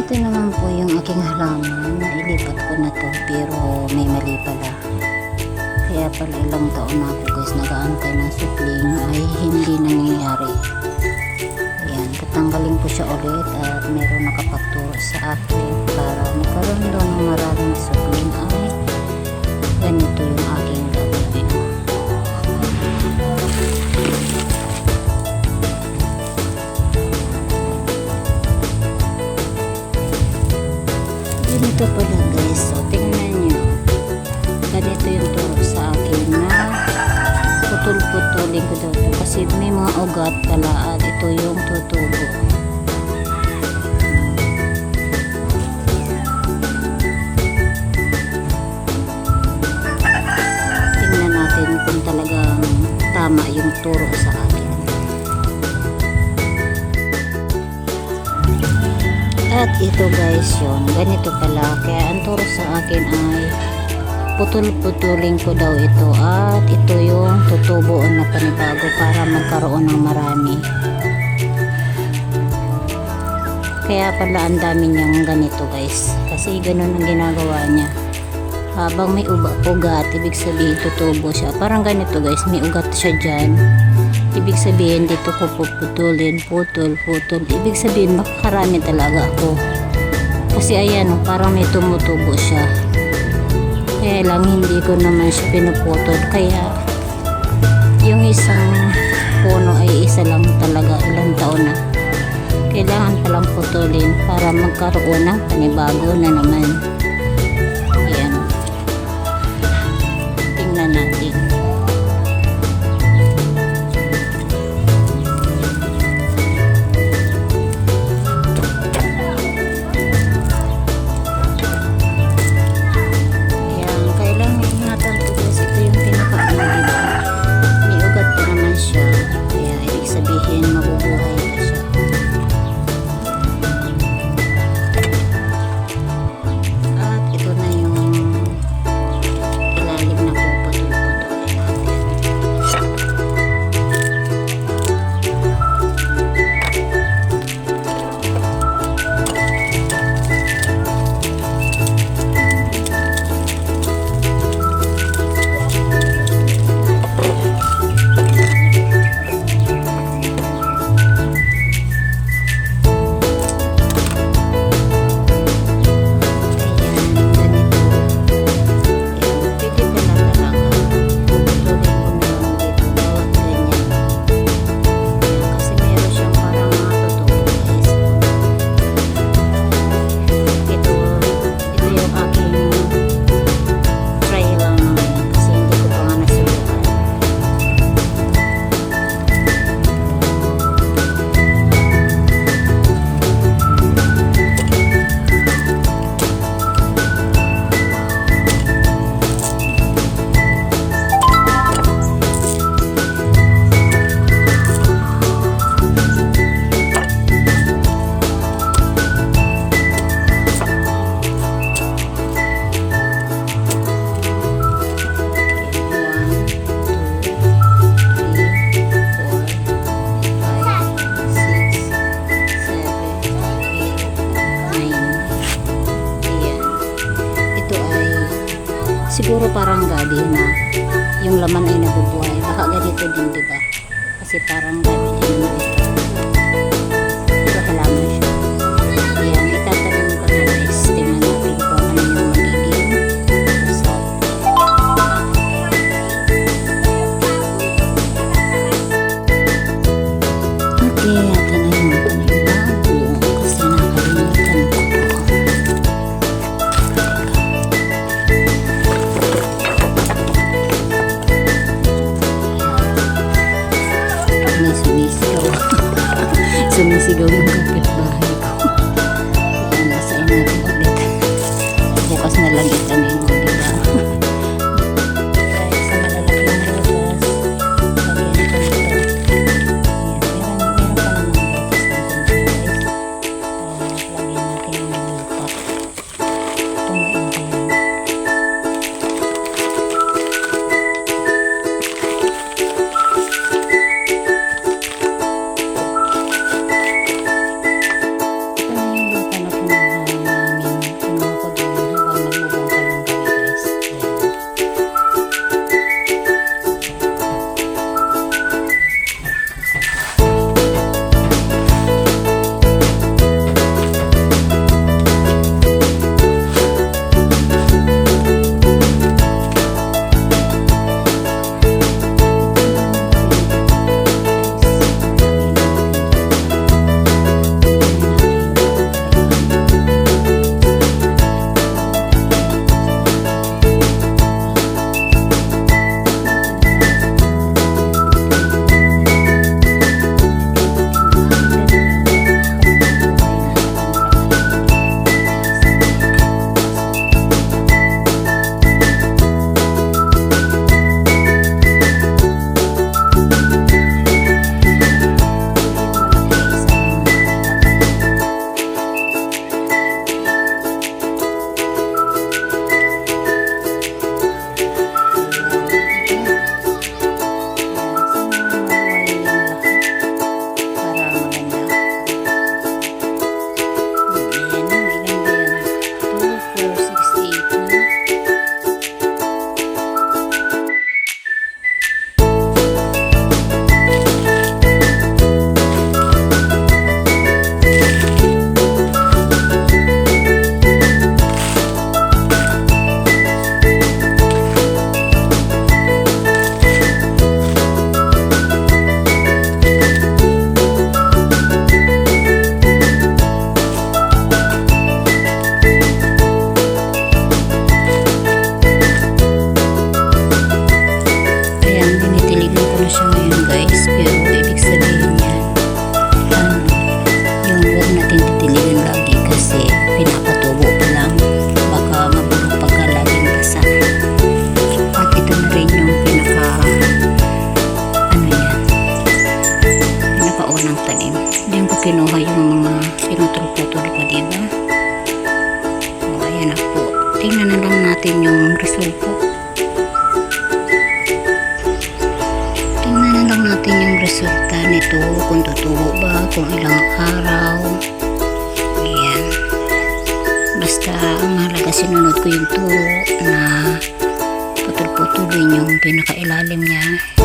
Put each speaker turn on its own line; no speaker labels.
Ito naman po yung aking halaman. Nailipat ko na to pero may mali pala. Kaya pala ilang taon na ako guys nag-aantay ng supling ay hindi nangyayari. Ayan, tatanggalin ko siya ulit at meron nakapagturo sa akin para magkaroon doon ng maraming supling ay ganito yung aking gagawin. Ganito pala guys, so tingnan nyo, ganito yung turo sa akin na putol-putulin ko daw ito kasi may mga ugat pala at ito yung tutubo. Tingnan natin kung talagang tama yung turo sa akin. At ito guys yun, ganito pala. Kaya ang turo sa akin ay putol-putulin ko daw ito at ito yung tutubuan na panibago para magkaroon ng marami. Kaya pala ang dami niyang ganito guys. Kasi ganun ang ginagawa niya. Habang may ugat, ibig sabihin tutubo siya. Parang ganito guys, may ugat siya dyan. Ibig sabihin dito ko puputulin, putol. Ibig sabihin makakarami talaga ako. Kasi ayan, parang may tumutubo siya. Kaya lang hindi ko naman siya pinuputol. Kaya yung isang puno ay isa lang talaga, ilang taon na. Kailangan palang putulin para magkaroon ng panibago na naman. Ayan. Tingnan natin. Siguro parang gabi na yung laman ay nabubuhay. Baka ganito din, diba? Kasi parang gabi din naman ito. Pero halaman siya. Ayan, itatanim ko na guys. Tingnan natin kung ano yung magiging result. Okay, atin na yung panibago. Kasi nakalimutan ko. Sumisigaw. tingnan na lang natin yung resulta. Tingnan na lang natin yung resulta nito, kung totoo ba, kung ilang araw. Ayan. Basta ang mahalaga, sinunod ko yung turo na putol-putulin yung pinakailalim niya.